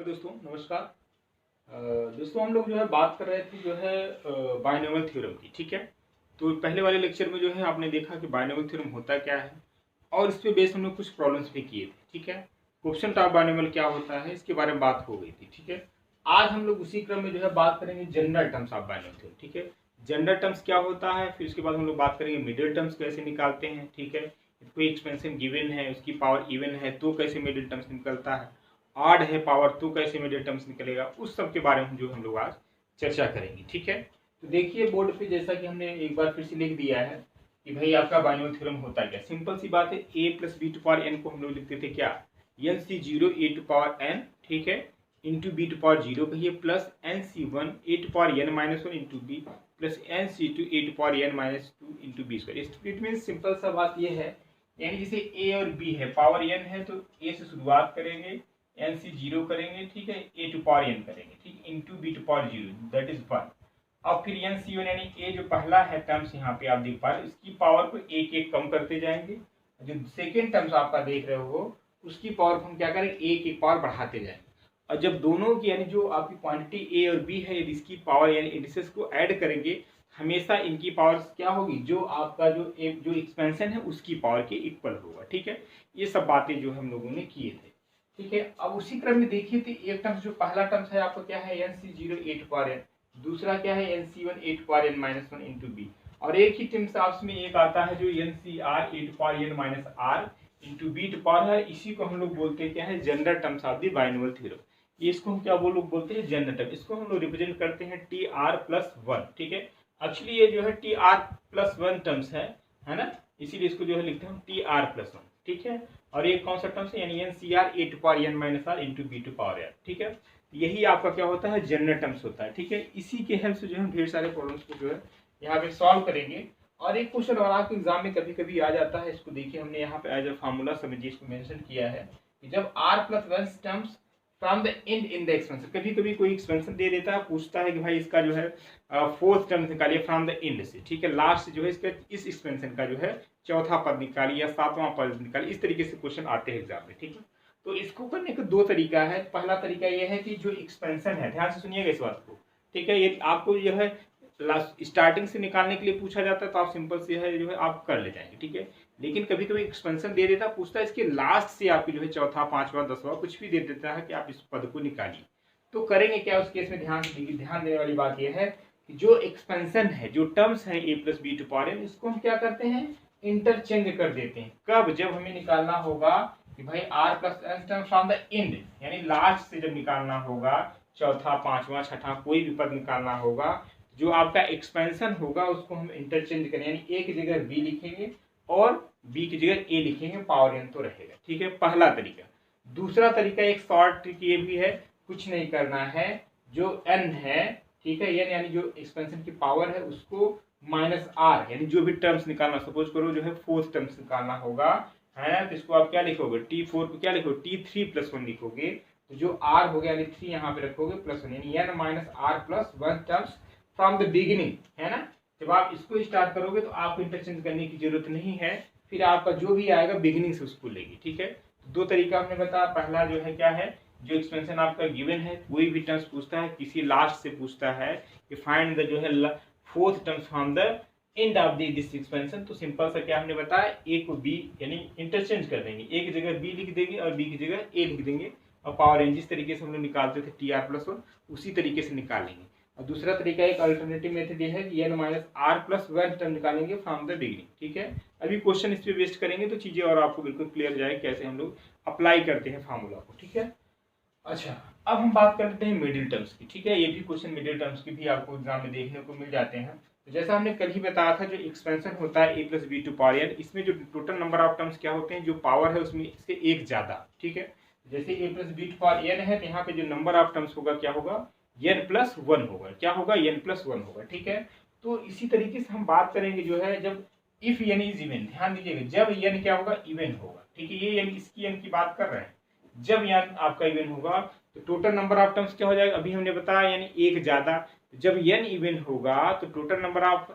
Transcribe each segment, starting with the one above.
Hello दोस्तों, नमस्कार। दोस्तों हम लोग जो है बात कर रहे थे जो है बायनोमियल थ्योरम की। ठीक है, तो पहले वाले लेक्चर में जो है आपने देखा कि बायनोमियल थ्योरम होता क्या है और इस पे बेस हम लोग कुछ प्रॉब्लम्स भी किए थे। ठीक है, क्वेश्चन ऑफ बायनोमियल क्या होता है इसके बारे में बात हो गई थी। ठीक है, आज हम लोग उसी क्रम में जो है बात करेंगे general terms of binomial theorem. ठीक है, जनरल टर्म्स क्या होता है, फिर उसके बाद हम लोग बात करेंगे मिडिल टर्म्स कैसे निकालते हैं। ठीक है, कोई एक्सपेंशन गिवन है, उसकी पावर इवन है तो कैसे मिडिल टर्म्स निकलता है, ऑड है पावर तो कैसे मिडिल टर्म्स निकलेगा, उस सब के बारे में जो हम लोग आज चर्चा करेंगे। ठीक है, तो देखिए बोर्ड पे जैसा कि हमने एक बार फिर से लिख दिया है कि भाई आपका बायनोमियल थ्योरम होता है क्या। सिंपल सी बात है, a plus b to power n को हम लोग लिखते थे क्या, n c zero a to power n, ठीक है, into b to power zero कहिए, plus n c one a to power n minus one into b, plus n c two a to power n minus two into b square. It mean simple सा बात ये है, यानी जैसे a और b है, power n है तो a से शुरुआत करेंगे, एन सी जीरो करेंगे, ठीक है, ए टू पावर एन करेंगे, ठीक, into b to power zero, that is one. अब फिर एन सी वन यानी ए जो पहला है टर्म्स यहाँ पे आप देख पा रहे हो, इसकी पावर को एक एक कम करते जाएंगे। जो सेकेंड टर्म्स आपका देख रहे हो उसकी पावर को हम क्या करेंगे, एक एक पावर बढ़ाते जाएंगे। और जब दोनों की यानी जो आपकी क्वांटिटी ए और बी है यदि इसकी पावर यानी इंडिसेस को ऐड करेंगे, हमेशा इनकी पावर क्या होगी, जो आपका जो एक्सपेंशन है उसकी पावर के इक्वल होगा। ठीक है, ये सब बातें जो हम लोगों ने किए थे। ठीक है, अब उसी क्रम में देखिए तो एक टर्म्स जो पहला टर्म्स है आपका क्या है, n c zero a to power n, दूसरा क्या है n c one a to power n minus one into b, और एक ही टर्म्स आपस में एक आता है जो n c r a to power n minus r into b to power है। इसी को हम लोग बोलते हैं क्या है, general terms of the binomial theorem. इसको हम क्या लोग बोलते हैं, जनरल टर्म। इसको हम लोग रिप्रेजेंट करते हैं टी आर प्लस वन। ठीक है, एक्चुअली ये जो है T R plus one terms है ना, इसीलिए इसको जो है लिखते हैं हम टी आर प्लस वन। ठीक है, और एक कौन सा टर्म्स है, यानी n c r a to power n minus r into b to power n. ठीक है, यही आपका क्या होता है, जनरल टर्म्स होता है। ठीक है, इसी के हेल्प से जो है ढेर सारे प्रॉब्लम्स को जो है यहाँ पे सॉल्व करेंगे। और एक क्वेश्चन और आपके एग्जाम में कभी कभी आ जाता है, इसको देखिए हमने यहाँ पे एज अ फार्मूला समझिए इसको मेंशन किया है कि जब r plus one terms from the end in the expansion, कभी कभी कोई एक्सपेंशन दे देता है, पूछता है कि भाई इसका जो है फोर्थ टर्म निकालिए फ्रॉम द एंड से। ठीक है, लास्ट से जो है इसका इस एक्सपेंशन का जो है चौथा पद निकालिए या सातवां पद निकालिए, इस तरीके से क्वेश्चन आते हैं एग्जाम में। ठीक है, तो इसको करने का दो तरीका है। पहला तरीका यह है कि जो एक्सपेंशन है, ध्यान से सुनिएगा इस बात को। ठीक है, ये आपको जो है स्टार्टिंग से निकालने के लिए पूछा जाता है तो आप सिंपल से है जो है आप कर ले जाएंगे। ठीक है, लेकिन कभी कभी एक्सपेंशन दे देता है, पूछता है इसके लास्ट से आपकी जो है चौथा पांचवा दसवां कुछ भी दे देता है कि आप इस पद को निकालिए। तो करेंगे क्या उस केस में, ध्यान देने वाली बात यह है कि जो एक्सपेंशन है, जो टर्म्स है a plus b to power n, इसको हम क्या करते हैं, इंटरचेंज कर देते हैं। कब, जब हमें निकालना होगा कि भाई r plus n term from the end, यानी लास्ट से जब निकालना होगा, चौथा पांचवा छठा कोई भी पद निकालना होगा, जो आपका एक्सपेंशन होगा उसको हम इंटरचेंज करें, यानी ए की जगह बी लिखेंगे और बी की जगह ए लिखेंगे, पावर एन तो रहेगा। ठीक है, पहला तरीका। दूसरा तरीका एक शॉर्ट ट्रिक ये भी है, कुछ नहीं करना है, जो एन है, ठीक है, एन यानी जो एक्सपेंशन की पावर है उसको माइनस आर, यानी जो भी टर्म्स निकालना, सपोज करो जो है फोर्थ टर्म्स निकालना होगा, है तो इसको आप क्या लिखोगे, टी फोर को क्या लिखोगे, टी थ्री प्लस वन लिखोगे, तो जो आर हो गया यानी थ्री यहाँ पे रखोगे प्लस वन, यानी n minus r plus one terms from the beginning, है ना। जब आप इसको स्टार्ट करोगे तो आपको इंटरचेंज करने की जरूरत नहीं है, फिर आपका जो भी आएगा बिगिनिंग से उसको लेगी। ठीक है, तो दो तरीका हमने बताया। पहला जो है क्या है, जो एक्सपेंशन आपका गिवन है, कोई भी टर्म्स पूछता है, किसी लास्ट से पूछता है कि फाइंड द जो है fourth terms from the end of this expansion, तो सिंपल सा क्या हमने बताया, ए को बी यानी इंटरचेंज कर देंगे, ए की जगह बी लिख देंगे और बी की जगह ए लिख देंगे, और पावर एन जिस तरीके से हम लोग निकालते थे टी आर प्लस वन उसी तरीके से निकालेंगे। और दूसरा तरीका एक अल्टरनेटिव मेथड ये है कि n minus r plus one term निकालेंगे फ्रॉम द बिगिनिंग। ठीक है, अभी क्वेश्चन इस पे वेस्ट करेंगे तो चीजें और आपको बिल्कुल क्लियर जाए कैसे हम लोग अप्लाई करते हैं फार्मूला को। ठीक है, अच्छा अब हम बात कर लेते हैं मिडिल टर्म्स की। ठीक है, ये भी क्वेश्चन मिडिल टर्म्स की भी आपको एग्जाम में देखने को मिल जाते हैं। तो जैसा हमने कल ही बताया था, जो एक्सपेंशन होता है a plus b to power n, इसमें जो टोटल नंबर ऑफ टर्म्स क्या होते हैं, जो पावर है उसमें इससे एक ज्यादा। ठीक है, जैसे a plus b to power n है तो यहाँ पे जो नंबर ऑफ टर्म्स होगा क्या होगा, एन प्लस वन होगा, क्या होगा, एन प्लस वन होगा। ठीक है, तो इसी तरीके से हम बात करेंगे जो है जब इफ एन इज इवन, ध्यान दीजिएगा, जब एन क्या होगा, इवन होगा। ठीक है, ये एन इसकी एन की बात कर रहे हैं, जब एन आपका इवन होगा तो टोटल नंबर ऑफ टर्म्स क्या हो जाएगा, अभी हमने बताया यानी एक ज्यादा। जब एन इवन होगा तो टोटल नंबर ऑफ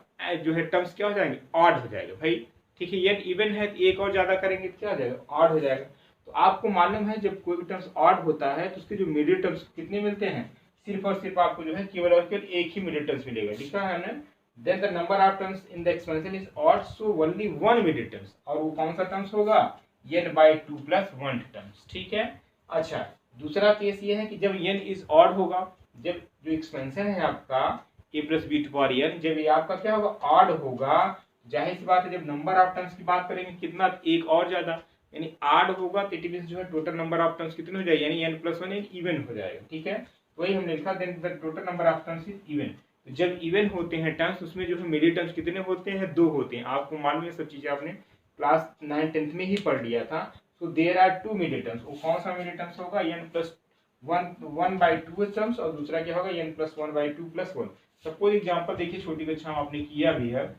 जो है टर्म्स क्या हो जाएंगे, ऑड हो जाएगा भाई। ठीक है, एन इवन है तो एक और ज्यादा करेंगे तो क्या हो जाएगा, ऑड हो जाएगा। तो आपको मालूम है जब कोई भी टर्म्स ऑड होता है तो उसके जो मिडिल टर्म्स कितने मिलते हैं, सिर्फ और सिर्फ आपको जो है केवल और केवल एक ही मिडिल टर्म्स मिलेगा, लिखा है हमने। Then the number of terms in the expansion is odd so only one middle terms, और वो कौन सा टर्म्स होगा, n/2 + 1 टर्म्स, ठीक है। अच्छा, दूसरा केस ये है कि जब n इज ऑड होगा, जब जो एक्सपेंशन है आपका a + b⁴n, जब ये आपका क्या होगा, ऑड होगा, जाहिर सी बात है जब नंबर ऑफ टर्म्स की बात करेंगे कितना, एक और ज्यादा, यानी ऑड होगा तो इट मींस जो है टोटल नंबर ऑफ टर्म्स कितने हो जाएगा, यानी n+1 इवन हो जाएगा, ठीक है। वही हमने लिखा, then the total number of terms is even. तो जब इवन होते हैं टर्म्स, उसमें जो है मिडिल टर्म्स कितने होते हैं, 2 होते हैं। आपको मालूम है, सब चीजें आपने क्लास 9 10th में ही पढ़ लिया था। So there are 2 middle terms, वो कौन सा मिडिल टर्म्स होगा, n+1/2 टर्म्स, और दूसरा क्या होगा, n+1/2 + 1। सपोज एग्जांपल देखिए, छोटी कक्षा में आपने किया भी है,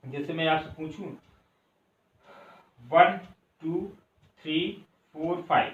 जैसे मैं आपसे पूछूं 1 2 3 4 5,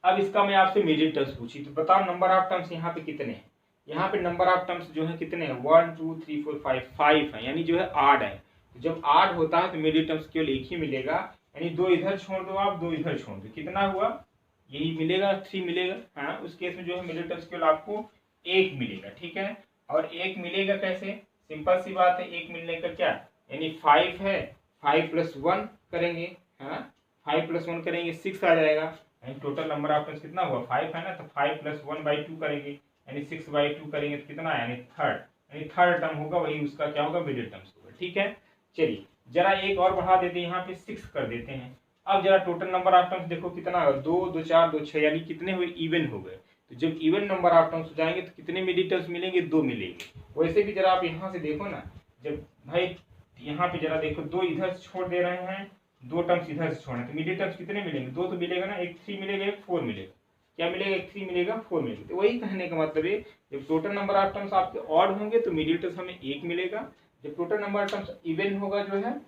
अब इसका मैं आपसे मिडिल टर्म्स पूछी, तो बताओ नंबर ऑफ टर्म्स यहाँ पे कितने हैं। यहाँ पे नंबर ऑफ टर्म्स जो है कितने हैं, 1 2 3 4 5, 5 है, यानी जो है ऑड है। जब ऑड होता है तो मिडिल टर्म्स केवल एक ही मिलेगा, यानी 2 इधर छोड़ दो, आप 2 इधर छोड़ दो, कितना हुआ, यही मिलेगा, 3 मिलेगा। हाँ, उस केस में जो है मिडिल टर्म्स केवल आपको 1 मिलेगा, ठीक है। और 1 मिलेगा कैसे, सिंपल सी बात है, 1 मिलने का क्या, यानी 5 है, 5 + 1 करेंगे, हाँ 5 + 1 करेंगे 6 आ जाएगा, यानी टोटल नंबर ऑफ टर्म्स कितना हुआ, 5 है ना, तो 5 + 1/2 करेंगे, यानी 6/2 करेंगे तो कितना, यानी थर्ड, यानी थर्ड टर्म होगा, वही उसका क्या होगा, मिडिल टर्म्स होगा, ठीक है। चलिए जरा एक और बढ़ा देते हैं, यहाँ पे 6 कर देते हैं। अब जरा टोटल नंबर ऑफ टर्म्स देखो कितना होगा, 2 2 4 2 6, यानी कितने हुए, इवन हो गए। तो जब इवन नंबर ऑफ टर्म्स हो जाएंगे तो कितने मिडिल टर्म्स मिलेंगे, 2 मिलेंगे। वैसे भी जरा आप यहाँ से देखो ना, जब भाई यहाँ पे जरा देखो, 2 इधर से छोड़ दे रहे हैं, 2 टर्म्स इधर से छोड़ना, तो मिडिल टर्म्स कितने मिलेंगे, 2 तो मिलेगा ना, एक 3 मिलेगा, एक 4 मिलेगा, क्या मिलेगा, एक 3 मिलेगा, 4 मिलेगा। तो वही कहने का मतलब है, जब टोटल नंबर ऑफ टर्म्स आपके ऑड होंगे तो मिडिल टर्म्स हमें 1 मिलेगा, जब total number of terms even होगा जो है,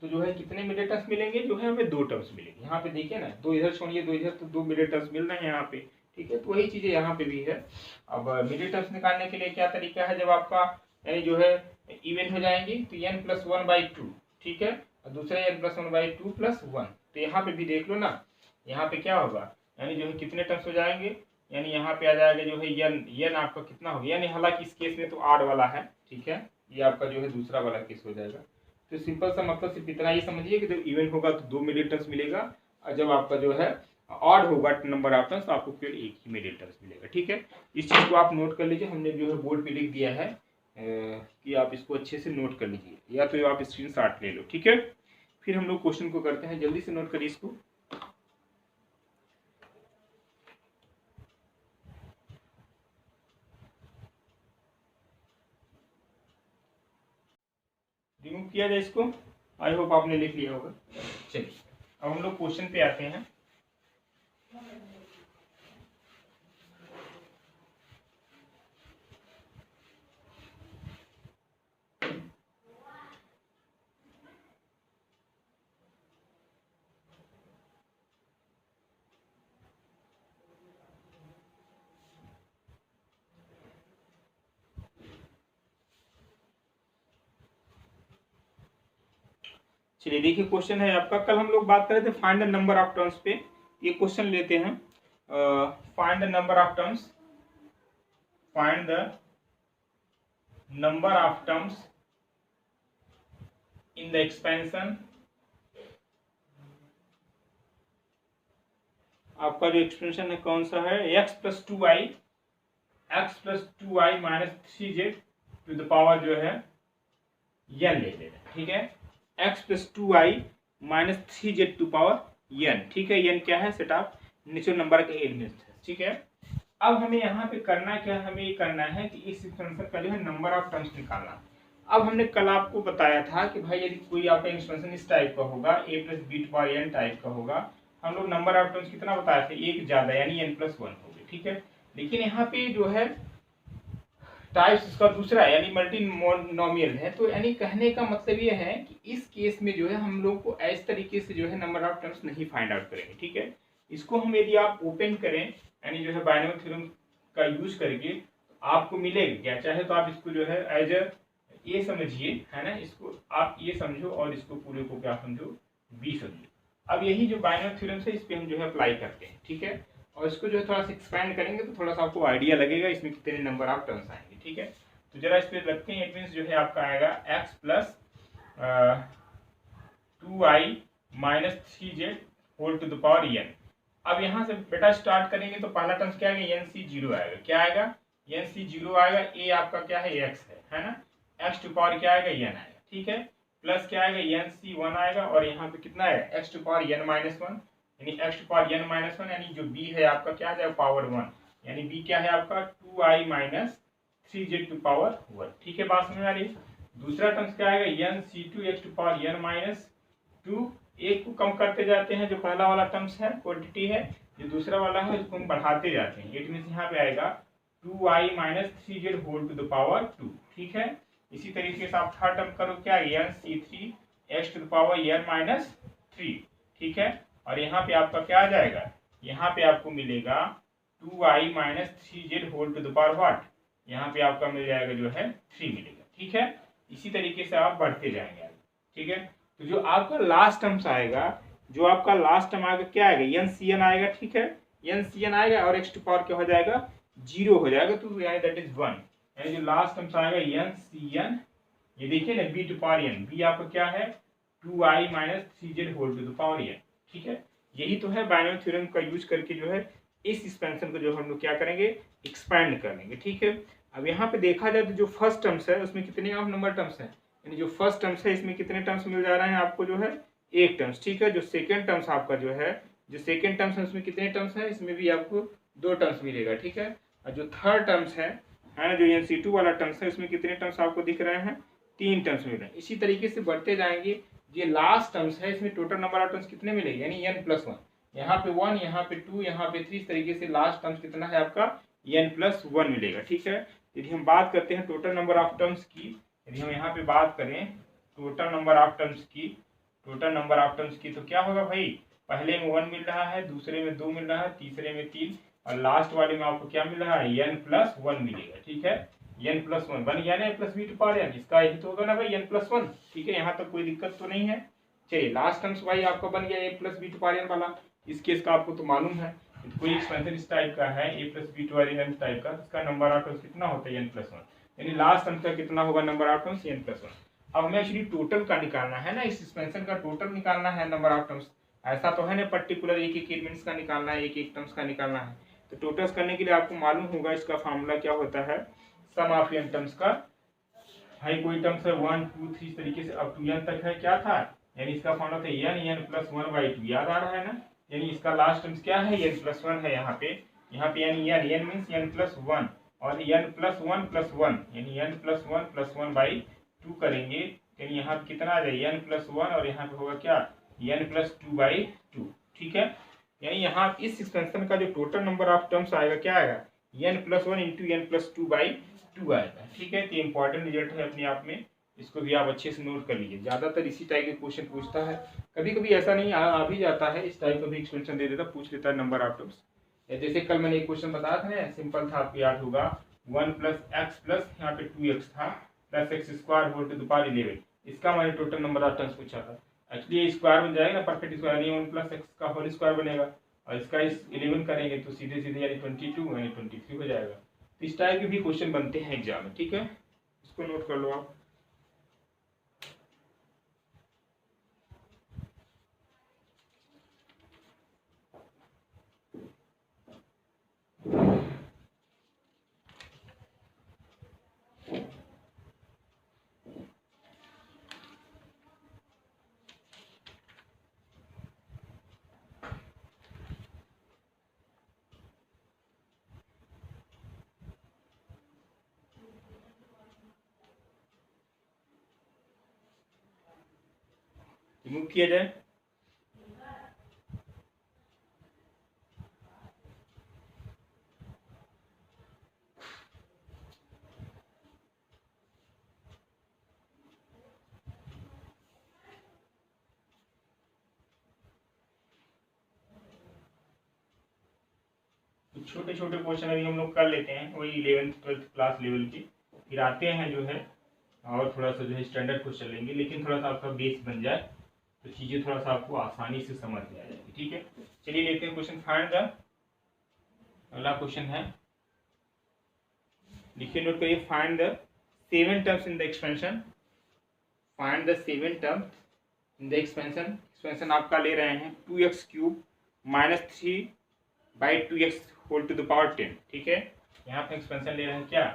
तो जो है कितने मिडिल टर्म्स मिलेंगे, जो है हमें 2 टर्म्स मिलेंगे। यहाँ पे देखिए ना, 2 इधर छोड़िए, 2 इधर, तो 2 मिडिल टर्म्स मिल रहे हैं यहाँ पे, ठीक है। तो वही चीजें यहाँ पे भी है। अब मिडिल टर्म्स निकालने के लिए क्या तरीका है, जब आपका यानी जो है इवन हो जाएंगे तो n+1/2, ठीक है, और दूसरा n+1/2 + 1, तो यहाँ पे भी देख लो ना, यहाँ पे क्या होगा, यानी जो है कितने टर्म्स हो जाएंगे, यानी यहाँ पे आ जाएगा जो है n आपका कितना हो गया, यानी हालांकि इस केस में तो ऑड वाला है, ठीक है, ये आपका जो है दूसरा वाला केस हो जाएगा। तो सिंपल सा मतलब सिर्फ इतना ही समझिए कि जब इवन होगा तो 2 मिडिल टर्म्स मिलेगा, और जब आपका जो है ऑड होगा नंबर ऑफ टर्म्स तो आपको केवल एक ही मिडिल टर्म्स मिलेगा, ठीक है। इस चीज को आप नोट कर लीजिए, हमने जो है बोर्ड पे लिख दिया है कि आप इसको अच्छे से नोट कर लीजिए, या तो आप स्क्रीनशॉट ले लो, ठीक है। फिर हम लोग क्वेश्चन को करते हैं, जल्दी से नोट करिए इसको। रिमूव किया जाए इसको, आई होप आपने लिख लिया होगा। चलिए अब हम लोग क्वेश्चन पे आते हैं। चलिए देखिए, क्वेश्चन है आपका, कल हम लोग बात कर रहे थे find the number of terms पे, ये क्वेश्चन लेते हैं। Find the number of terms, find the number of terms in the expansion. आपका जो एक्सपेंशन है कौन सा है, x+2i - 3z to the power जो है n ले लेना, ठीक है, x+2i - 3z to power n, ठीक है। n क्या है, सेट ऑफ नेचुरल नंबर का एलिमेंट है, ठीक है। अब हमें यहाँ पे करना क्या है, हमें ये करना है कि इस एक्सपेंशन का जो है नंबर ऑफ टर्म्स निकालना। अब हमने कल आपको बताया था कि भाई यदि कोई आपका एक्सपेंशन इस टाइप का होगा, a + b⁴n टाइप का होगा, हम लोग नंबर ऑफ टर्म्स कितना बताए थे, एक ज्यादा, यानी n+1 हो गए, ठीक है। लेकिन यहाँ पे जो है टाइप्स इसका दूसरा है, यानी मल्टीनोमियल है। तो यानी कहने का मतलब ये है कि इस केस में जो है हम लोग को इस तरीके से जो है नंबर ऑफ टर्म्स नहीं फाइंड आउट करेंगे, ठीक है। इसको हम यदि आप ओपन करें, यानी जो है बाइनोमियल थ्योरम का यूज करके, आपको मिलेगा क्या, चाहे तो आप इसको जो है एज ए ये समझिए, है ना, इसको आप ये समझो और इसको पूरे को क्या समझो, बी समझो। अब यही जो बाइनोमियल थ्योरम है इस पे हम जो है अप्लाई करते हैं, ठीक है। और इसको जो है थोड़ा सा एक्सपेंड करेंगे तो थोड़ा सा आपको आइडिया लगेगा इसमें कितने नंबर ऑफ टर्म्स आएंगे, ठीक है। तो जरा इस पे लगते हैं। इट मीन्स जो है आपका आएगा x plus 2i minus 3z whole to the power n। अब यहाँ से बेटा स्टार्ट करेंगे तो पहला टर्म्स क्या आएगा, NC0 आएगा। क्या आएगा, NC0 आएगा। a आपका क्या है, x है ना। x टू पावर क्या आएगा, n आएगा, ठीक है। प्लस क्या आएगा, NC1 आएगा। और यहाँ पे कितना है, x to power n minus 1, यानी x to power n minus 1, यानी जो b है आपका क्या आ जाएगा, पावर 1, यानी b क्या है आपका 2i minus 3z to power 1, ठीक है। बात समझ में आ रही है। दूसरा टर्म्स क्या आएगा, NC2 x to power n minus 2। एक को कम करते जाते हैं, जो पहला वाला टर्म्स है क्वांटिटी है, जो दूसरा वाला है उसको हम बढ़ाते जाते हैं। इट मीन्स यहाँ पे आएगा 2i minus 3z whole to the power 2, ठीक है। इसी तरीके से आप थर्ड टर्म करो, क्या NC3 x to the power n minus 3, ठीक है। और यहाँ पे आपका क्या आ जाएगा, यहाँ पे आपको मिलेगा 2i minus 3z whole to the power what, यहाँ पे आपका मिल जाएगा जो है 3 मिलेगा, ठीक है। इसी तरीके से आप बढ़ते जाएंगे, ठीक है। तो जो आपका लास्ट टर्म्स आएगा, जो आपका लास्ट टर्म आएगा क्या आएगा, NCN आएगा, ठीक है। NCN आएगा और x टू पावर क्या हो जाएगा, 0 हो जाएगा, तो यानी दैट इज 1। यानी जो लास्ट टर्म्स आएगा NCN, ये देखिए ना, b to power n, b आपका क्या है 2i minus 3z whole to the power n, ठीक है। यही तो है बाइनोमियल थ्योरम का यूज करके जो है इस एक्सपेंशन को जो हम लोग क्या करेंगे, एक्सपैंड कर लेंगे, ठीक है। अब यहाँ पे देखा जाए तो जो फर्स्ट टर्म्स है उसमें कितने ऑफ नंबर टर्म्स है, यानी जो फर्स्ट टर्म्स है इसमें कितने टर्म्स मिल जा रहे हैं आपको, जो है एक टर्म्स, ठीक है। जो सेकंड टर्म्स आपका जो है, जो सेकंड टर्म्स है उसमें कितने टर्म्स है, इसमें भी आपको 2 टर्म्स मिलेगा, ठीक है। और जो थर्ड टर्म्स है ना, जो NC2 वाला टर्म्स है उसमें कितने टर्म्स आपको दिख रहे हैं, 3 टर्म्स मिल रहे हैं। इसी तरीके से बढ़ते जाएंगे। ये लास्ट टर्म्स है, इसमें टोटल नंबर ऑफ टर्म्स कितने मिलेंगे, यानी n+1, यहाँ पे 1, यहाँ पे 2, यहाँ पे 3, इस तरीके से लास्ट टर्म्स कितना है आपका n+1 मिलेगा, ठीक है। यदि हम बात करते हैं टोटल नंबर ऑफ टर्म्स की, यदि हम यहाँ पे बात करें टोटल नंबर ऑफ टर्म्स की, टोटल नंबर ऑफ टर्म्स की, तो क्या होगा भाई, पहले में 1 मिल रहा है, दूसरे में 2 मिल रहा है, तीसरे में 3, और लास्ट वाले में आपको क्या मिल रहा है, n+1 मिलेगा, ठीक है। n+1 बन गया ना plus b to power n, इसका यही तो होगा ना भाई n+1, ठीक है। यहाँ तक कोई दिक्कत तो नहीं है। चलिए लास्ट टर्म्स भाई आपका बन गया a plus b to power n वाला। इस केस का आपको तो मालूम है, कोई एक्सपेंशन इस टाइप का है a plus b to power n type का, इसका नंबर ऑफ टर्म्स कितना होता है, n+1, यानी लास्ट टर्म का कितना होगा नंबर ऑफ टर्म्स, n+1। अब हमें एक्चुअली टोटल का निकालना है ना, इस एक्सपेंशन का टोटल निकालना है नंबर ऑफ टर्म्स। ऐसा तो है ना पर्टिकुलर एक एक एलिमेंट्स का निकालना है, एक एक टर्म्स का निकालना है। तो टोटल्स करने के लिए आपको मालूम होगा इसका फार्मूला क्या होता है, सम ऑफ n टर्म्स का। भाई कोई टर्म्स है 1 2 3 इस तरीके से अप टू n तक है, क्या था, यानी इसका फार्मूला था n+1/2, याद आ रहा है ना। यानी इसका लास्ट टर्म्स क्या है, n+1 है यहाँ पे यानी n मीन्स n+1, और n+1+1 यानी n+1+1/2 करेंगे, यानी यहाँ पे कितना आ जाए n+1, और यहाँ पे होगा क्या n+2/2, ठीक है। यानी यहाँ इस एक्सपेंशन का जो टोटल नंबर ऑफ टर्म्स आएगा क्या आएगा, n+1 इंटू n+2/2 आएगा, ठीक है। तो इंपॉर्टेंट रिजल्ट है अपने आप में, इसको भी आप अच्छे से नोट कर लीजिए। ज़्यादातर इसी टाइप के क्वेश्चन पूछता है, कभी कभी ऐसा नहीं आ भी जाता है, इस टाइप का भी एक्सपेंशन दे देता, पूछ लेता है नंबर ऑफ टर्म्स। जैसे कल मैंने एक क्वेश्चन बताया था ना, सिंपल था, आपको याद होगा 1 + x प्लस यहाँ पे 2x था plus x² whole to the power 11, इसका मैंने टोटल नंबर ऑफ टर्म्स पूछा था। एक्चुअली ये स्क्वायर बन जाएगा ना, परफेक्ट स्क्वायर, यानी 1 + x का होल स्क्वायर बनेगा, और इसका इस 11 करेंगे तो सीधे सीधे यानी 22 यानी 23 हो जाएगा। तो इस टाइप के भी क्वेश्चन बनते हैं एग्जाम में, ठीक है, इसको नोट कर लो आप। रिमूव किया जाए, छोटे छोटे क्वेश्चन अभी हम लोग कर लेते हैं, वही 11th 12th क्लास लेवल की, फिर आते हैं जो है और थोड़ा सा जो है स्टैंडर्ड क्वेश्चन लेंगे, लेकिन थोड़ा सा आपका बेस बन जाए। तो चीजें थोड़ा सा आपको आसानी से समझ में आ जाएगी। ठीक है, चलिए लेते हैं क्वेश्चन। फाइंड द, अगला क्वेश्चन है, लिखिए नोट करिए। Find the 7 terms in the expansion. Find the 7 terms in the expansion. Expansion आपका ले रहे हैं 2x cube minus 3/2x whole to the power 10। ठीक है, यहाँ पे एक्सपेंशन ले रहे हैं क्या,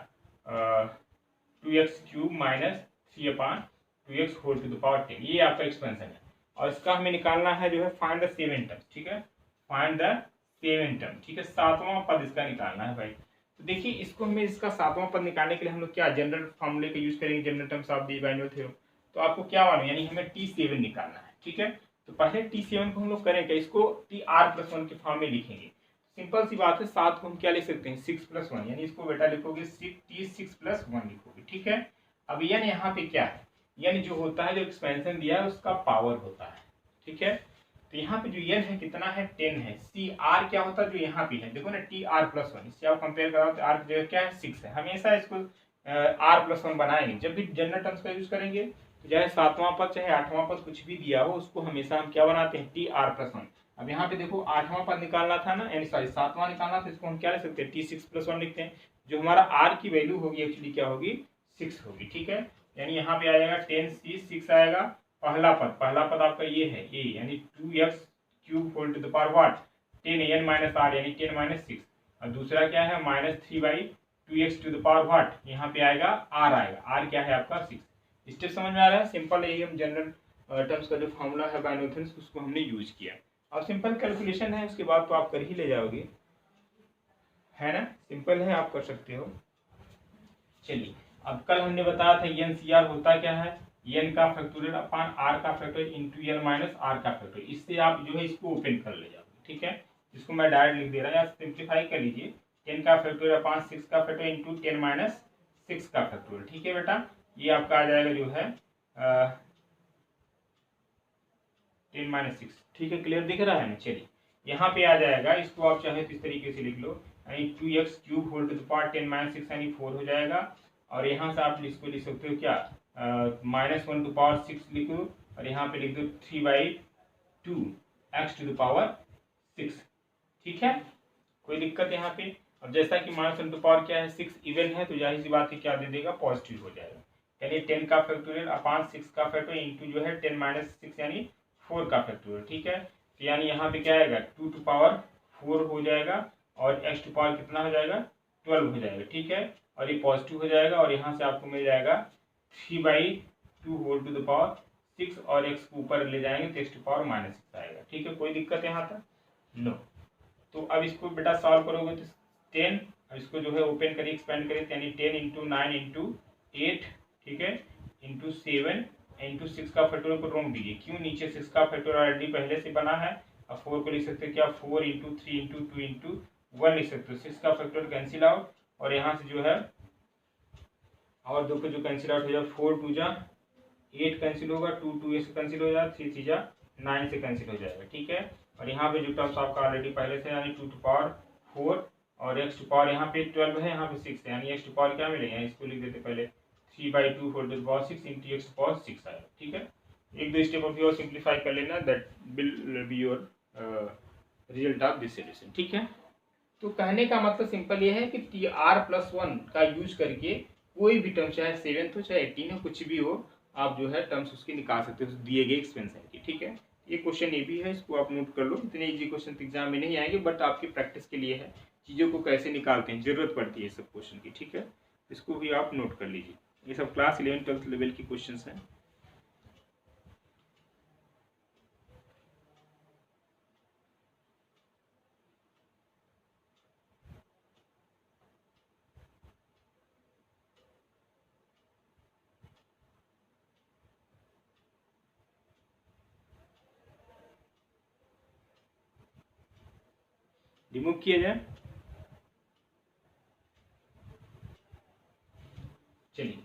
2x cube minus 3/2x whole to the power 10। ये आपका एक्सपेंशन है और इसका हमें निकालना है जो है फाइंड द 7 टर्म्स। ठीक है, फाइंड द 7 टर्म। ठीक है, 7वां पद इसका निकालना है भाई। तो देखिए इसको हमें इसका 7वां पद निकालने के लिए हम लोग क्या जनरल फॉर्मूले का यूज करेंगे, general terms of the binomial theorem. तो आपको क्या मालूम, यानी हमें T7 निकालना है। ठीक है, तो पहले T7 को हम लोग करेंगे, इसको TR+1 के फॉर्म में लिखेंगे। सिंपल सी बात है, 7 को हम क्या लिख सकते हैं, 6+1, यानी इसको बेटा लिखोगे T6+1 लिखोगे। ठीक है, अब n यहाँ पे क्या है, n जो होता है, जो एक्सपेंशन दिया है उसका पावर होता है। ठीक है, तो यहाँ पे जो n है कितना है, 10 है। CR क्या होता है, जो यहाँ पे है, देखो ना TR+1, इससे आप कंपेयर कराओ तो R की जगह क्या है, 6 है। हमेशा इसको R+1 बनाएंगे जब भी जनरल टर्म्स का यूज करेंगे। चाहे 7वां पद चाहे 8वां पद कुछ भी दिया हो, उसको हमेशा हम क्या बनाते हैं, TR+1। अब यहाँ पे देखो 8वां पद निकालना था ना, यानी सॉरी 7वां निकालना था, इसको हम क्या लिख सकते हैं, T6+1 लिखते हैं। जो हमारा R की वैल्यू होगी एक्चुअली क्या होगी, 6 होगी। ठीक है, यानी यहाँ पे आ जाएगा 10C6 आएगा। पहला पद आपका ये है a, यानी 2x cube whole to the power what, 10n minus r, यानी 10 माइनस 6। और दूसरा क्या है, -3/2x to the power what, यहाँ पे आएगा r, आएगा r क्या है आपका 6। स्टेप समझ में आ रहा है, सिंपल यही हम जनरल टर्म्स का जो फॉर्मूला है बाइनोमियल उसको हमने यूज किया। और सिंपल कैलकुलेशन है, उसके बाद तो आप कर ही ले जाओगे, है ना, सिंपल है, आप कर सकते हो। चलिए, अब कल हमने बताया था NCR होता क्या है, n का फैक्टोरियल अपान r का factorial into n minus r का फैक्टोरियल। इससे आप जो है इसको ओपन कर ले जाओगे। ठीक है, इसको मैं डायरेक्ट लिख दे रहा हूँ, या सिंप्लीफाई कर लीजिए, 10 का फैक्टोरियल अपान 6 का फैक्टोरियल इंटू 10 माइनस 6 का फैक्टोरियल। ठीक है बेटा, ये आपका आ जाएगा जो है 10 माइनस 6। ठीक है, क्लियर दिख रहा है ना। चलिए यहाँ पे आ जाएगा, इसको आप चाहे तो इस तरीके से लिख लो, यानी 2x cube whole to the power 10 minus 6 यानी 4 हो जाएगा। और यहाँ से आप इसको लिख सकते हो क्या, -1 टू पावर 6 लिखो, और यहाँ पे लिख दो 3/2 x टू द पावर 6। ठीक है, कोई दिक्कत यहाँ पे। अब जैसा कि -1 टू पावर क्या है, 6 इवन है, तो जाहिर सी बात है क्या दे देगा, पॉजिटिव हो जाएगा। यानी 10 का फैक्टोरियल अपान 6 का फैक्टोरियल इंटू जो है 10 माइनस 6 यानी 4 का फैक्टोरियल। ठीक है, तो यानी यहाँ पे क्या आएगा, 2 टू पावर 4 हो जाएगा, और x टू पावर कितना हो जाएगा, 12 हो जाएगा। ठीक है, और ये पॉजिटिव हो जाएगा, और यहाँ से आपको मिल जाएगा 3/2 होल टू द पावर 6, और x को ऊपर ले जाएंगे तो x टू पावर -6 आएगा। ठीक है, कोई दिक्कत यहाँ तक, नो। तो अब इसको बेटा सॉल्व करोगे तो 10, अब इसको जो है ओपन करिए, एक्सपेंड करिए, यानी 10 इंटू 9 इंटू 8, ठीक है, इंटू 7 इंटू 6 का फैक्टोरियल को रोक दीजिए। क्यों, नीचे 6 का फैक्टोरियल ऑलरेडी पहले से बना है। अब 4 को लिख सकते हो क्या, 4 इंटू 3 इंटू 2 इंटू 1 लिख सकते हो। 6 का फैक्टोरियल कैंसिल आउट, और यहाँ से जो है और 2 को जो कैंसिल आउट हो जाए, 4 2 जा 8 कैंसिल होगा, 2 2 से कैंसिल हो जाएगा, 3 3 जा 9 से कैंसिल हो जाएगा। ठीक है, और यहाँ पे जो टर्म्स आपका ऑलरेडी पहले से, यानी 2 टू पावर 4, और x टू पावर यहाँ पे 12 है, यहाँ पे 6 है, यानी x टू पावर क्या मिलेगा, इसको लिख देते पहले 3/2 whole to the power 6 into x to power 6 आएगा। ठीक है, एक दो स्टेप ऑफ योर सिंप्लीफाई कर लेना, that will be your result of this solution. ठीक है, तो कहने का मतलब सिंपल ये है कि TR+1 का यूज करके कोई भी टर्म, चाहे 7 हो चाहे 18 हो, कुछ भी हो, आप जो है टर्म्स उसकी निकाल सकते हो दिए गए एक्सपेंशन की। ठीक है, ये क्वेश्चन ये भी है, इसको आप नोट कर लो। इतने इजी क्वेश्चन एग्जाम में नहीं आएंगे, बट आपकी प्रैक्टिस के लिए है, चीज़ों को कैसे निकालते हैं, जरूरत पड़ती है सब क्वेश्चन की। ठीक है, इसको भी आप नोट कर लीजिए, ये सब क्लास 11 12 लेवल की क्वेश्चन हैं। रिमूव किया जाए, चलिए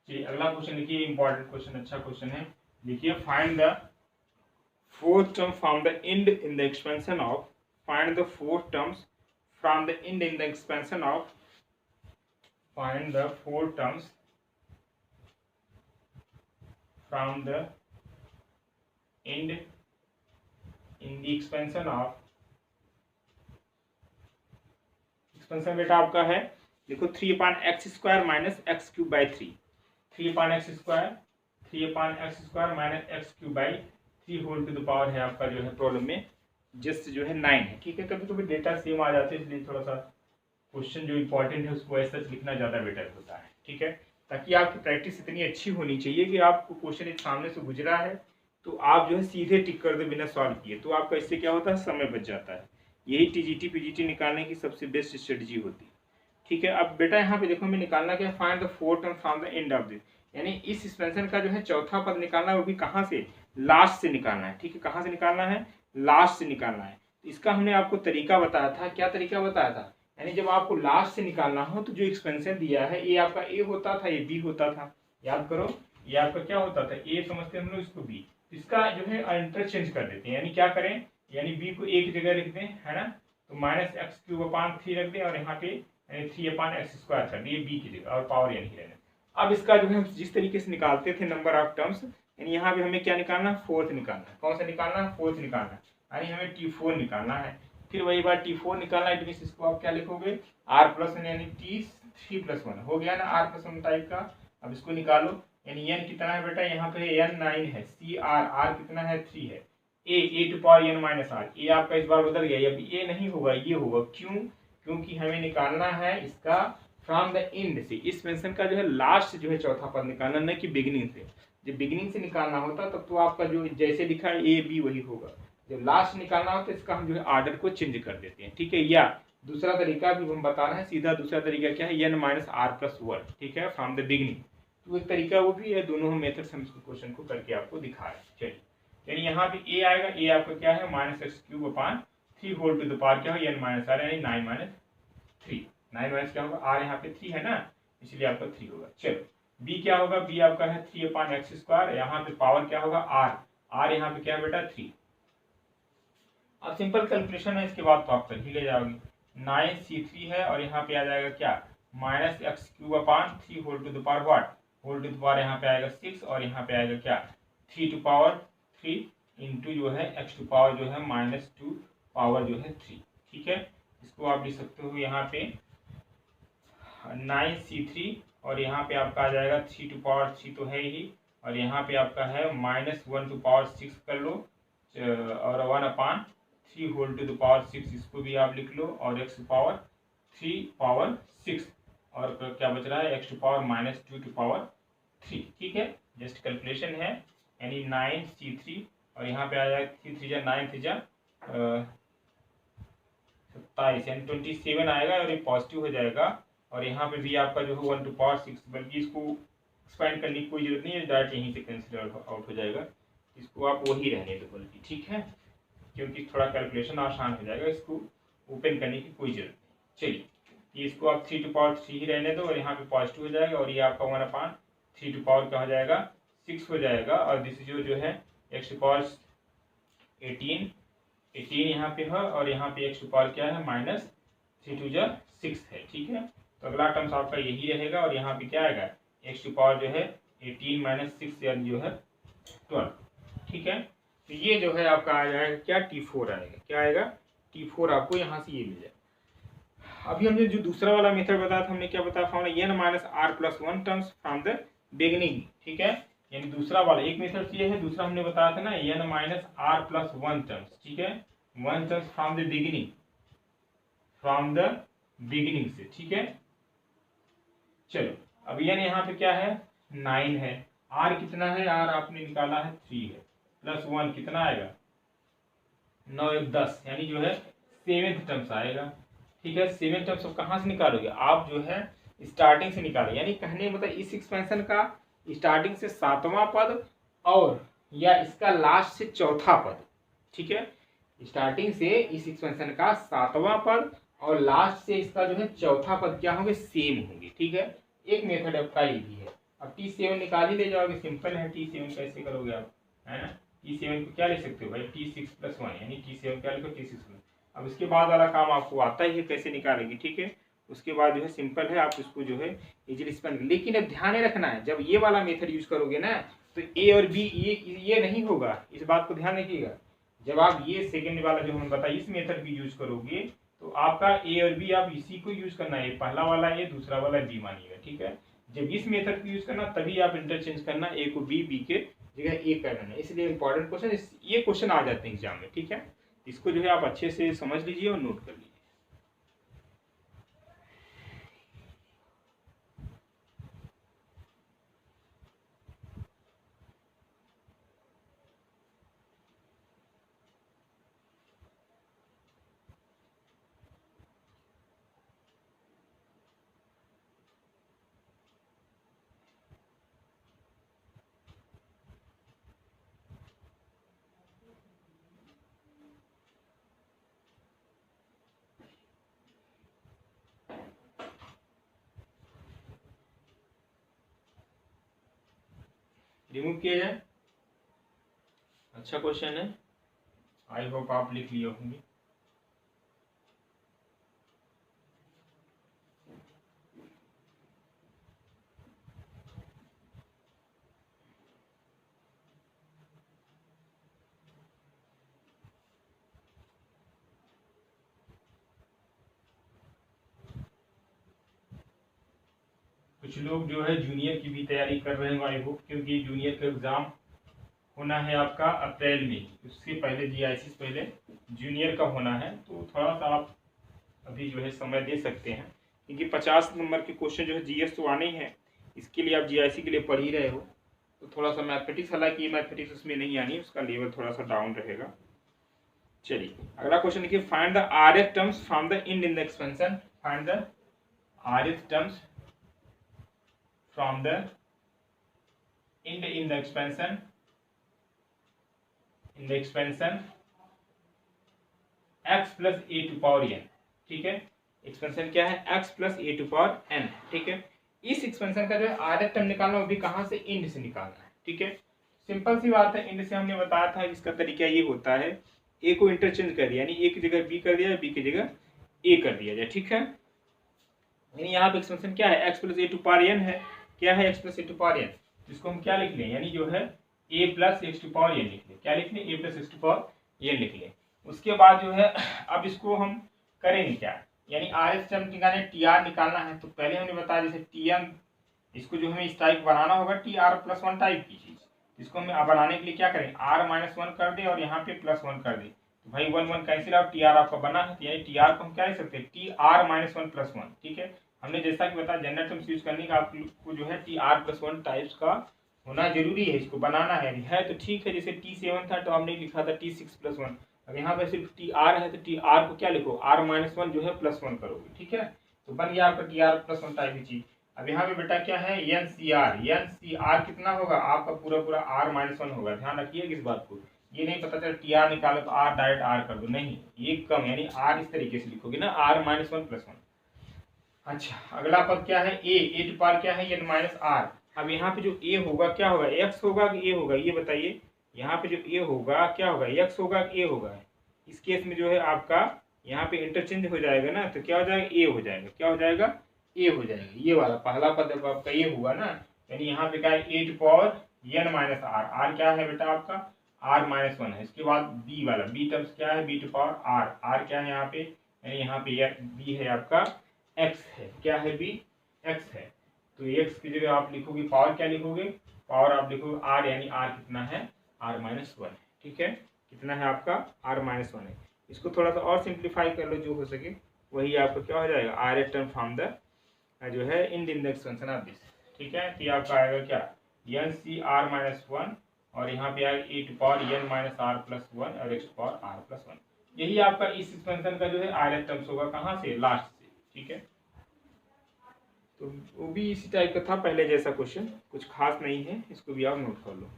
अगला क्वेश्चन लिखिए, इंपॉर्टेंट क्वेश्चन, अच्छा क्वेश्चन है। लिखिए, find the fourth term from the end in the expansion of, find the four terms from the end in the expansion of, find the four terms from the end in the expansion of, expansion बेटा आपका है देखो 3/x² minus x cube by 3, 3/x² minus x cube by 3 whole to the power है आपका जो है problem में just जो है 9 है। ठीक है, कभी कभी डेटा सेम आ जाते हैं इसलिए थोड़ा सा क्वेश्चन जो इंपॉर्टेंट है उसको ऐसा लिखना ज़्यादा बेटर होता है। ठीक है, ताकि आपकी प्रैक्टिस इतनी अच्छी होनी चाहिए कि आपको क्वेश्चन एक सामने से गुजरा है तो आप जो है सीधे टिक कर दे बिना सॉल्व किए, तो आपका इससे क्या होता है, समय बच जाता है। यही टीजीटी पीजीटी निकालने की सबसे बेस्ट स्ट्रेटजी होती है। ठीक है, अब बेटा यहाँ पे देखो हमें निकालना क्या, find the four term from the end of this, यानी इस एक्सपेंशन का जो है चौथा पद निकालना है, वो भी कहाँ से, लास्ट से निकालना है। ठीक है, कहाँ से निकालना है, लास्ट से निकालना है। इसका हमने आपको तरीका बताया था, क्या तरीका बताया था, यानी जब आपको लास्ट से निकालना हो तो जो एक्सपेंशन दिया है ये आपका ए होता था, ये बी होता था, याद करो ये आपका क्या होता था, ए समझते हम लोग इसको बी, इसका जो है इंटरचेंज कर देते हैं, यानी क्या करें, यानी बी को एक जगह लिख दें, है ना, तो -x³ रख दें और यहाँ पे 3/x² कर दिए बी की जगह और पावर यानी रहने। अब इसका जो है जिस तरीके से निकालते थे नंबर ऑफ टर्म्स, यानी यहाँ पे हमें क्या निकालना है, फोर्थ निकालना है। कौन सा निकालना है, फोर्थ निकालना है, यानी हमें T4 निकालना है। फिर वही बात T4 निकालना है, इसको आप क्या लिखोगे, R+1 यानी T3+1 हो गया ना, R+1 टाइप का। अब इसको निकालो, यानी n कितना है बेटा, यहाँ पे n 9 है, R कितना है 3 है, a to power n minus r, a आपका इस बार बदल गया, अब ये नहीं होगा ये होगा, क्यों, क्योंकि हमें निकालना है इसका फ्रॉम द एंड से, इस फंक्शन का जो है लास्ट जो है चौथा पद निकालना, न कि बिगिनिंग से। जब बिगिनिंग से निकालना होता तब तो आपका जो जैसे लिखा है ए बी वही होगा, जब लास्ट निकालना हो तो इसका हम जो है ऑर्डर को चेंज कर देते हैं। ठीक है, या दूसरा तरीका भी हम बता रहे हैं, सीधा दूसरा तरीका क्या है, n-r+1, ठीक है, फ्रॉम द बिगिनिंग, तो एक तरीका वो भी है, दोनों हम मेथड हम क्वेश्चन को करके आपको दिखा रहे हैं। चलिए, यानी यहाँ पे ए आएगा, ए आपका क्या है -x³ whole to the power क्या हो n-r, यानी 9-3, 9 क्या होगा, r यहाँ पे 3 है ना, इसलिए आपका 3 होगा। चलो b क्या होगा, b आपका है 3/x², यहाँ पे पावर क्या होगा r यहाँ पे क्या है बेटा 3। अब सिंपल कैलकुलेशन है, इसके बाद तो आप कर ही ले जाओगे, 9c3 है और यहाँ पे आ जाएगा क्या -x³ whole to the power what, whole to the power यहाँ पे आएगा 6 और यहाँ पे आएगा क्या 3 टू पावर 3 इंटू जो है x टू पावर जो है -2 पावर जो है 3। ठीक है, इसको आप लिख सकते हो यहाँ पे 9c3 और यहाँ पे आपका आ जाएगा 3 टू पावर 3 तो है ही, और यहाँ पे आपका है -1 टू पावर 6 कर लो और 1/3 होल टू द पावर 6 इसको भी आप लिख लो, और x टू पावर 3 पावर 6 और क्या बच रहा है x to power -2 to power 3। ठीक है, जस्ट कैलकुलेशन है, यानी 9c3 और यहाँ पे आ जाएगा 3 3 9 3 27 यानी 27 आएगा और ये पॉजिटिव हो जाएगा, और यहाँ पे भी आपका जो है 1 टू पावर 6, बल्कि इसको एक्सपेंड करने की कोई जरूरत नहीं है, डायरेक्ट यहीं से कैंसिल आउट हो जाएगा, इसको आप वही रहने दो बल्कि। ठीक है, क्योंकि थोड़ा कैलकुलेशन आसान हो जाएगा, इसको ओपन करने की कोई जरूरत नहीं। चलिए, इसको आप 3 टू पावर 3 ही रहने दो और यहाँ पे पॉजिटिव हो जाएगा, और ये आपका 1/3 टू पावर क्या हो जाएगा 6 हो जाएगा, और दिस जो है x टू पावर 18 यहाँ पे है, और यहाँ पे x टू पावर क्या है -3 टू 6 है। ठीक है, तो अगला टर्म्स आपका यही रहेगा, और यहाँ पे क्या आएगा x टू पावर जो है 18 - 6 यानी जो है 12। ठीक है, तो ये जो है आपका आ जाएगा क्या T4 आएगा, क्या आएगा T4 आपको यहाँ से ये मिल जाएगा। अभी हमने जो दूसरा वाला मेथड बताया था, हमने क्या बताया, found n-r+1 terms from the beginning. ठीक है, यानी दूसरा वाला एक मेथड ये है, दूसरा हमने बताया था ना n-r+1 टर्म्स। ठीक है, 1 terms from the beginning, from the beginning से। ठीक है, चलो अब n यहाँ पे क्या है 9 है, r कितना है, r आपने निकाला है 3 है, +1 कितना आएगा 9 1 10, यानी जो है 7th टर्म्स आएगा। ठीक है, 7th टर्म्स कहाँ से निकालोगे आप, जो है स्टार्टिंग से निकालो, यानी कहने मतलब इस एक्सपेंशन का स्टार्टिंग से 7वां पद और या इसका लास्ट से चौथा पद। ठीक है, स्टार्टिंग से इस एक्सपेंशन का 7वां पद और लास्ट से इसका जो है चौथा पद क्या होंगे, सेम होंगे। ठीक है, एक मेथड आपका ये भी है। अब T7 निकाल ही ले जाओगे, सिंपल है, T7 कैसे करोगे आप, है ना, T7 को क्या लिख सकते हो भाई, T6+1, यानी T7 क्या लिखो, T6+1। अब इसके बाद वाला काम आपको आता ही है कैसे निकालेंगे, ठीक है। उसके बाद जो है सिंपल है, आप इसको जो है इजीली स्पेंड। लेकिन अब ध्यान रखना है, जब ये वाला मेथड यूज करोगे ना तो ए और बी ये नहीं होगा, इस बात को ध्यान रखिएगा। जब आप ये सेकेंड वाला जो हमने बताया इस मेथड भी यूज करोगे तो आपका ए और बी आप इसी को यूज करना है, पहला वाला ए दूसरा वाला बी मानिएगा, ठीक है। जब इस मेथड को यूज करना तभी आप इंटरचेंज करना, ए को बी के जगह ए कर लेना। इसलिए इंपॉर्टेंट क्वेश्चन ये क्वेश्चन आ जाते हैं एग्जाम में, ठीक है। इसको जो है आप अच्छे से समझ लीजिए और नोट कर लीजिए। रिमूव किया जाए, अच्छा क्वेश्चन है, आई होप आप लिख लिए होंगे। कुछ लोग जो है जूनियर की भी तैयारी कर रहे हैं आई होप, क्योंकि जूनियर का एग्जाम होना है आपका अप्रैल में, उससे पहले जीआईसी से पहले जूनियर का होना है। तो थोड़ा सा आप अभी जो है समय दे सकते हैं, क्योंकि 50 नंबर के क्वेश्चन जो है जीएस तो आने ही है, इसके लिए आप जीआईसी के लिए पढ़ ही रहे हो। तो थोड़ा सा मैथमेटिक्स, हालांकि मैथमेटिक्स उसमें नहीं आनी, उसका लेवल थोड़ा सा डाउन रहेगा। चलिए अगला क्वेश्चन देखिए, find the rth terms from the end in the expansion. Find the rth terms from the end in the expansion, in the expansion x plus a to power n, ठीक है। Expansion क्या है, x plus a to power n, ठीक है। इस expansion का जो है rth टर्म निकालना, वो भी कहाँ से, इंड से निकालना है, ठीक है। सिंपल सी बात है, इंड से हमने बताया था इसका तरीका ये होता है, ए को इंटरचेंज कर दिया, यानी ए की जगह बी कर दिया, बी की जगह ए कर दिया जाए, ठीक है। यानी यहाँ पे एक्सपेंशन क्या है, x plus a to power n है। क्या है x plus a to power n, जिसको हम क्या लिख लें, यानी जो है a plus x to power n लिख लें। क्या लिख लें, a plus x to power n लिख लें। उसके बाद जो है अब इसको हम करेंगे क्या, यानी rth टर्म निकालने, टी निकालना है। तो पहले हमने बताया जैसे टी इसको जो हमें इस टाइप बनाना होगा, टी+1 टाइप की चीज, इसको हमें बनाने के लिए क्या करें, r-1 कर दे और यहाँ पे +1 कर दे, तो भाई 1 1 कैंसिल आउट, टी आपका बना है, यानी टी को हम क्या लिख सकते हैं, टी-1+1, ठीक है। हमने जैसा कि बताया जनरल टर्म्स यूज करने का आपको जो है टी+1 टाइप्स का होना जरूरी है, इसको बनाना है तो ठीक है। जैसे T7 था तो हमने लिखा था T6+1, अब यहाँ पे सिर्फ है तो को क्या लिखो, r-1 जो है +1 करोगे, ठीक है। तो बन गया आपका टी+1 टाइप की चीज। अब यहाँ पे बेटा क्या है, NCR कितना होगा आपका, पूरा पूरा r-1 होगा। ध्यान रखिए किस बात को, ये नहीं पता चला टी निकालो तो डायरेक्ट r कर दो, नहीं, ये कम, यानी r इस तरीके से लिखोगे ना, r-1+1। अच्छा अगला पद क्या है, ए टू पावर क्या है, n-r। अब यहाँ पे जो a होगा क्या होगा, x होगा कि a होगा, ये बताइए। यहाँ पे जो a होगा क्या होगा, x होगा कि a होगा। इस केस में जो है आपका यहाँ पे इंटरचेंज हो जाएगा ना, तो क्या हो जाएगा, a हो जाएगा, क्या हो जाएगा, a हो जाएगा। ये वाला पहला पद आपका a हुआ ना, यानी यहाँ पे क्या है, a to power n-r। r क्या है बेटा आपका, r-1 है। इसके बाद b वाला, b टर्म्स क्या है, b टू पावर r क्या है यहाँ पे, यानी यहाँ पे b है आपका x है, क्या है b, x है। तो x की जगह आप लिखोगे पावर, क्या लिखोगे, पावर आप लिखोगे r, यानी r कितना है, r-1, ठीक है। कितना है आपका, r-1 है। इसको थोड़ा सा और सिंप्लीफाई कर लो जो हो सके, वही आपका क्या हो जाएगा, rth टर्म फ्रॉम द जो है end in the expansion of this, ठीक है। तो ये आपका आएगा क्या, NCR-1 और यहाँ पे आएगा e टू पावर n-r+1 और x टू पावर r+1। यही आपका इस एक्सपेंशन का जो है rth टर्म्स होगा, कहाँ से, लास्ट से, ठीक है। तो वो भी इसी टाइप का था पहले जैसा क्वेश्चन, कुछ खास नहीं है, इसको भी आप नोट कर लो।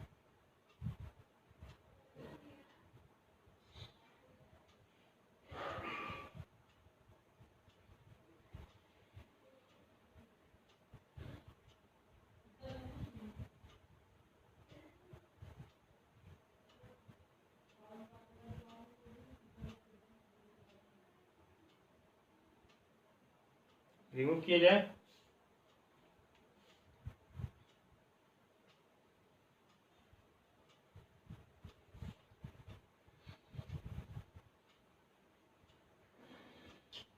रिमूव किया जाए।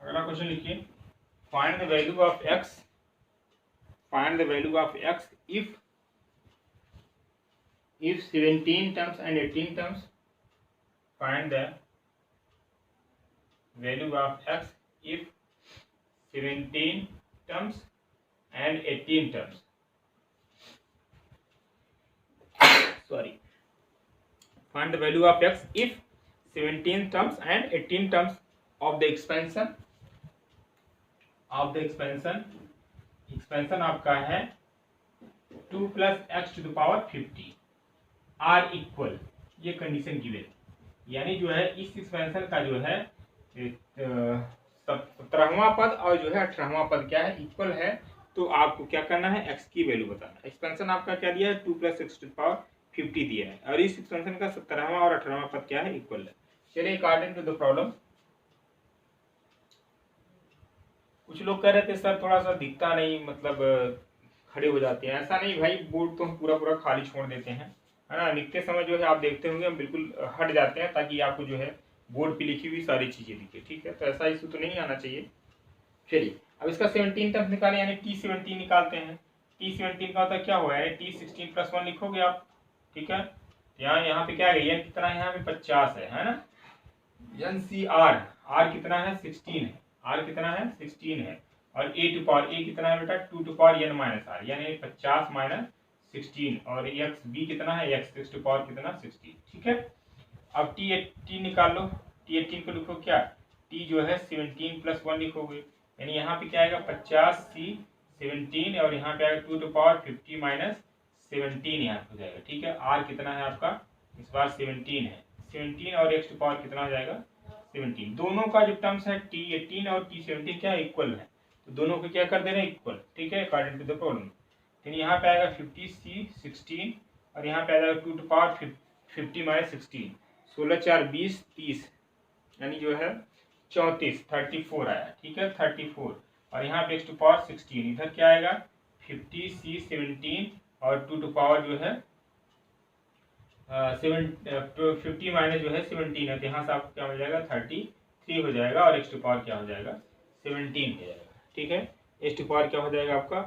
अगला क्वेश्चन लिखिए, find the value of x, find the value of x if 17 terms and 18 terms, find the value of x if 17 terms and 18 terms, sorry, find the value of x if 17 terms and 18 terms of the expansion expansion आपका है 2 plus x to the power 50 are equal, ये condition given, यानी जो है इस expansion का जो है 17वां पद और जो है 18वां पद क्या है, इक्वल है। तो आपको क्या करना है, x की वैल्यू बताना। एक्सपेंशन आपका क्या दिया है, 2 plus x to the power 50 दिया है, और इस एक्सपेंशन का 17वां और 18वां पद क्या है, इक्वल है। चलिए अकॉर्डिंग टू द प्रॉब्लम, कुछ लोग कह रहे थे सर थोड़ा सा दिखता नहीं, मतलब खड़े हो जाते हैं। ऐसा नहीं भाई, बोर्ड तो हम पूरा पूरा खाली छोड़ देते हैं, है ना। लिखते समय जो है आप देखते होंगे हम बिल्कुल हट जाते हैं, ताकि आपको जो है बोर्ड पे लिखी हुई सारी चीजें दिखे, ठीक है। तो ऐसा इशू तो नहीं आना चाहिए। चलिए अब इसका 17 टर्म्स निकालें, यानी T17 निकालते हैं। T17 का होता है क्या हुआ है, T16 + 1 लिखोगे आप, ठीक है। यहाँ पे क्या है, n कितना है, यहाँ पे 50 है ना। NCR, R कितना है, 16 है, R कितना है, 16 है, और a टू पावर a कितना है बेटा, 2 to power n minus r, यानी 50 माइनस 16, और x b कितना है, x 6 टू पावर कितना, 16, ठीक है। अब T18 निकाल लो, T18 को लिखो क्या, T जो है 17 + 1 लिखोगे, यानी यहाँ पे क्या आएगा 50c 17, और यहाँ पे आएगा 2 टू पावर 50 माइनस 17 यहाँ हो जाएगा, ठीक है। r कितना है आपका, इस बार 17 है, 17 और x टू पावर कितना हो जाएगा, 17। दोनों का जो टर्म्स है T18 और T17 क्या इक्वल है, तो दोनों को क्या कर दे रहे हैं, इक्वल, ठीक है, अकॉर्डिंग टू द प्रॉब्लम। यानी यहाँ पे आएगा 50c 16, और यहाँ पे आएगा 2 टू पावर 50 माइनस 16, 16 4 20 30, यानी जो है 34 34 आया, ठीक है, 34, और यहाँ पे x टू पावर 16, इधर क्या आएगा 50c 17, और 2 टू पावर जो है 50 माइनस जो है 17 है, तो यहाँ से आपको क्या हो जाएगा 33 हो जाएगा, और x टू पावर क्या हो जाएगा 17 हो जाएगा, ठीक है। x टू पावर क्या हो जाएगा आपका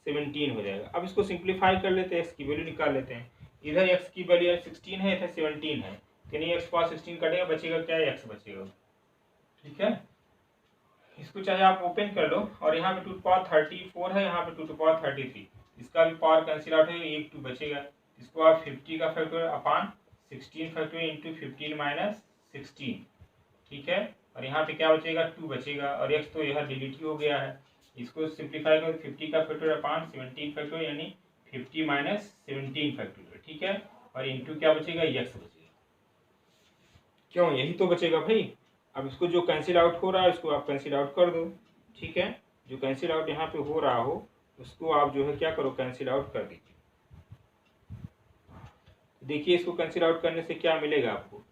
17 हो जाएगा। अब इसको सिंप्लीफाई कर लेते हैं, x की वैल्यू निकाल लेते हैं। इधर x की वैल्यू 16 है, इधर 17 है, यानी x पावर 16 कटेगा, बचेगा क्या है, x बचेगा, ठीक है। इसको चाहे आप ओपन कर लो, और यहाँ पे 2 टू पावर 34 है, यहाँ पे 2 टू पावर 33, इसका भी पावर कैंसिल आउट है, 1 2 बचेगा। इसको आप 50 का factorial upon 16 factorial into 15 minus 16, ठीक है, और यहाँ पे क्या बचेगा 2 बचेगा, और x तो यह डिलीट ही हो गया है। इसको सिंप्लीफाई करो, 50 का फैक्टोरियल अपॉन 17 फैक्टोरियल, यानी 50 माइनस 17 फैक्टोरियल, ठीक है, और इंटू क्या बचेगा, x बचेगा, क्यों, यही तो बचेगा भाई। अब इसको जो कैंसिल आउट हो रहा है उसको आप कैंसिल आउट कर दो, ठीक है। जो कैंसिल आउट यहाँ पे हो रहा हो उसको आप जो है क्या करो, कैंसिल आउट कर दीजिए। देखिए इसको कैंसिल आउट करने से क्या मिलेगा आपको,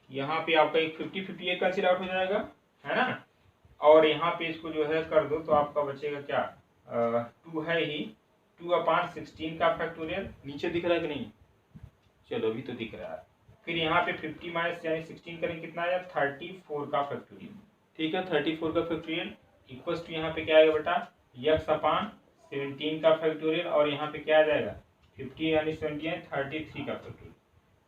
यहाँ पे आपका एक 50 एक कैंसिल आउट हो जाएगा, है ना, और यहाँ पे इसको जो है कर दो तो आपका बचेगा क्या, 2 है ही, 2 अपॉन 16 का फैक्टोरियल, नीचे दिख रहा है कि नहीं, चलो अभी तो दिख रहा है। फिर यहाँ पे 50 माइनस यानी 16 करें कितना आया, 34 का फैक्टोरियल, ठीक है, 34 का फैक्टोरियल इक्वल्स टू यहाँ पे क्या आएगा बेटा, x अपॉन 17 का फैक्टोरियल, और यहाँ पे क्या आ जाएगा 50 यानी 17 33 का फैक्टोरियल,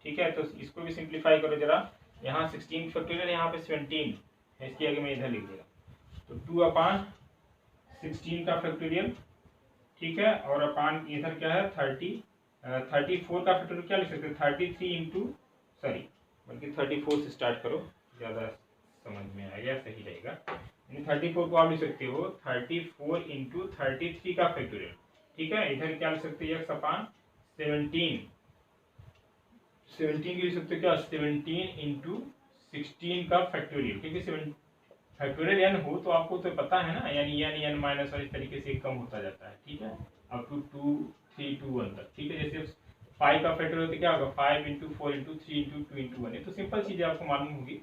ठीक है। तो इसको भी सिंप्लीफाई करो जरा, यहाँ 16 फैक्टोरियल, यहाँ पे 17 है, इसके आगे मैं इधर लिख देगा, तो 2 अपॉन 16 का फैक्टोरियल, ठीक है, और अपॉन इधर क्या है 34 का फैक्टोरियल क्या लिख सकते हैं, 33 इंटू सॉरी बल्कि 34 से स्टार्ट करो, ज़्यादा समझ में आएगा, सही रहेगा। 34 को आप लिख सकते हो 34 इंटू 33 का फैक्टोरियल, ठीक है। इधर क्या लिख सकते हैं, x अपॉन 17 की लिख सकते हो क्या, 17 इंटू 16 का फैक्टोरियल, क्योंकि फैक्टोरियल n हो तो आपको तो पता है ना, यानी n माइनस और इस तरीके से कम होता जाता है, ठीक है, अप टू 2 3 2 1 तक, ठीक है। जैसे 5 का फैक्टोरियल तो क्या होगा, 5 इंटू 4 इंटू 3 इंटू 2 इंटू 1, ये तो सिंपल चीज़ें आपको मालूम होगी।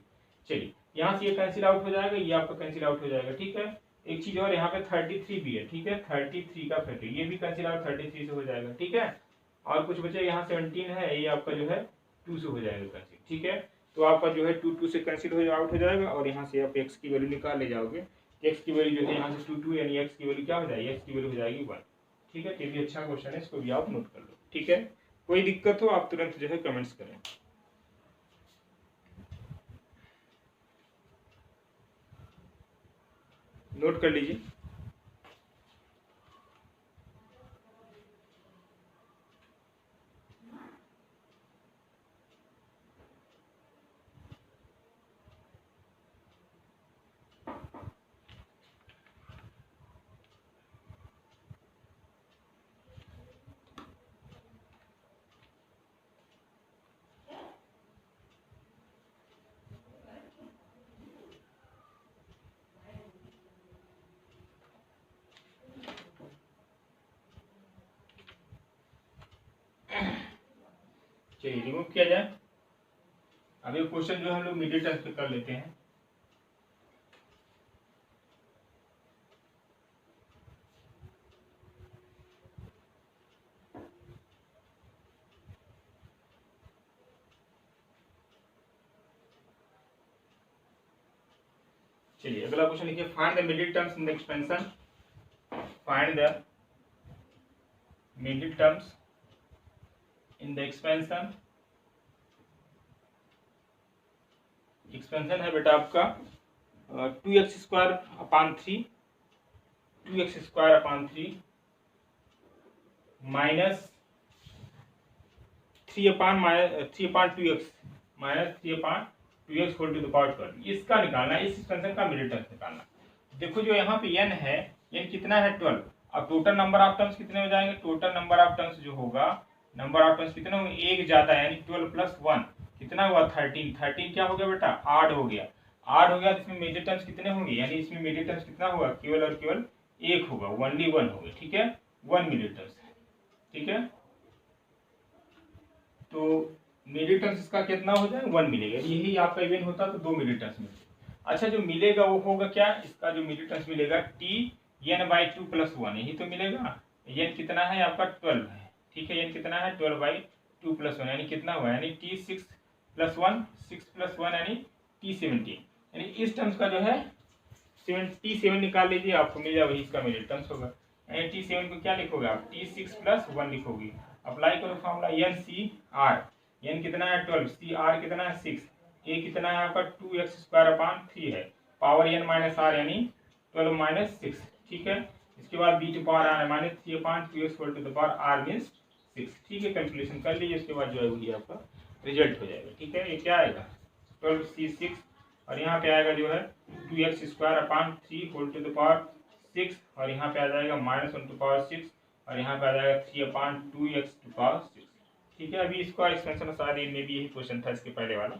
चलिए यहाँ से ये कैंसिल आउट हो जाएगा, ये आपका कैंसिल आउट हो जाएगा, ठीक है। एक चीज और यहाँ पे 33 भी है, ठीक है, 33 का फैक्टर ये भी कैंसिल आउट 33 से हो जाएगा, ठीक है। और कुछ बचे यहाँ 17 है, ये आपका जो है 2 से हो जाएगा कैंसिल, ठीक है। तो आपका जो है 2 से कैंसिल हो आउट हो जाएगा और यहाँ से आप x की वैल्यू निकाल ले जाओगे। x की वैल्यू जो है यहाँ से 2 यानी x की वैल्यू क्या हो जाएगी, x की वैल्यू हो जाएगी 1, ठीक है। ये भी अच्छा क्वेश्चन है, इसको भी आप नोट कर लो, ठीक है। कोई दिक्कत हो आप तुरंत जो है कमेंट्स करें। नोट कर लीजिए। चलिए रिमूव किया जाए। अब ये क्वेश्चन जो हम लोग मिडिल टर्म्स पे कर लेते हैं। चलिए अगला क्वेश्चन लिखिए, find the middle terms in the expansion. Find the middle terms in the expansion. Expansion है बेटा आपका 2x² minus 3/2x whole to the power 12। इसका निकालना, इस एक्सपेंशन का मिडिल टर्म्स निकालना। देखो जो यहाँ पे n है, n कितना है 12। अब टोटल नंबर ऑफ टर्म्स कितने हो जाएंगे, टोटल नंबर ऑफ टर्म्स जो होगा, नंबर ऑफ टर्म्स कितने होंगे, एक ज्यादा है यानी 12 + 1 कितना हुआ 13। 13 क्या हो गया बेटा, 8 हो गया। 8 हो गया तो इसमें मेजर टर्म्स कितने होंगे, यानी इसमें मेजर टर्म्स कितना होगा, केवल और केवल एक होगा, ओनली 1 होगा, ठीक है। 1 मेजर टर्म्स है, ठीक है। तो मेजर टर्म्स इसका कितना हो जाए, 1 मिलेगा। यही आपका इवन होता तो 2 मेजर टर्म्स मिलते। अच्छा जो मिलेगा वो होगा क्या, इसका जो मेजर टर्म्स मिलेगा Tn/2 + 1, यही तो मिलेगा। n कितना है आपका 12 है, ठीक है। n कितना है 12/2 + 1 यानी कितना हुआ, यानी T6 + 1, 6 + 1 यानी T17। यानी इस टर्म्स का जो है T7 निकाल लीजिए, आपको मिल जाए, वही इसका मेजर टर्म्स होगा। यानी T7 को क्या लिखोगे आप, T6 + 1 लिखोगे। अप्लाई करो फॉर्मूला NCR, n कितना है 12, CR कितना है 6, a कितना है आपका 2x² है, पावर n - r यानी 12 - 6, ठीक है। इसके बाद b to power r -3/2x whole to the power r means 6, ठीक है। कैलकुलेशन कर लीजिए, उसके बाद जो है वही आपका रिजल्ट हो जाएगा, ठीक है। ये क्या आएगा 12c6 और यहाँ पे आएगा जो है 2x² whole to the power 6 और यहाँ पे आ जाएगा -1 टू पावर 6 और यहाँ पे आ जाएगा 3/2x टू पावर 6, ठीक है। अभी इसका एक्सपेंशन सारे में भी यही क्वेश्चन था, इसके पहले वाला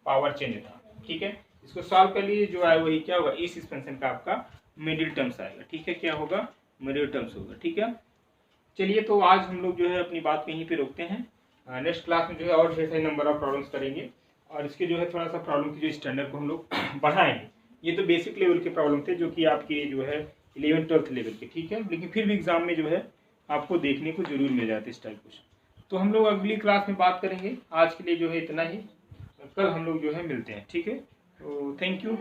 पावर चेंज था, ठीक है। इसको सॉल्व कर लीजिए, जो है वही क्या होगा, इस एक्सपेंशन का आपका मिडिल टर्म्स आएगा, ठीक है। क्या होगा, मिडिल टर्म्स होगा, ठीक है। चलिए तो आज हम लोग जो है अपनी बात यहीं पे रोकते हैं। नेक्स्ट क्लास में जो है और ढेर सारे नंबर ऑफ प्रॉब्लम्स करेंगे और इसके जो है थोड़ा सा प्रॉब्लम की जो स्टैंडर्ड को हम लोग बढ़ाएंगे। ये तो बेसिक लेवल के प्रॉब्लम थे जो कि आपके जो है 11th-12th लेवल के, ठीक है। लेकिन फिर भी एग्जाम में जो है आपको देखने को जरूर मिल जाते इस टाइप क्वेश्चन। तो हम लोग अगली क्लास में बात करेंगे। आज के लिए जो है इतना ही, कल हम लोग जो है मिलते हैं, ठीक है। तो थैंक यू।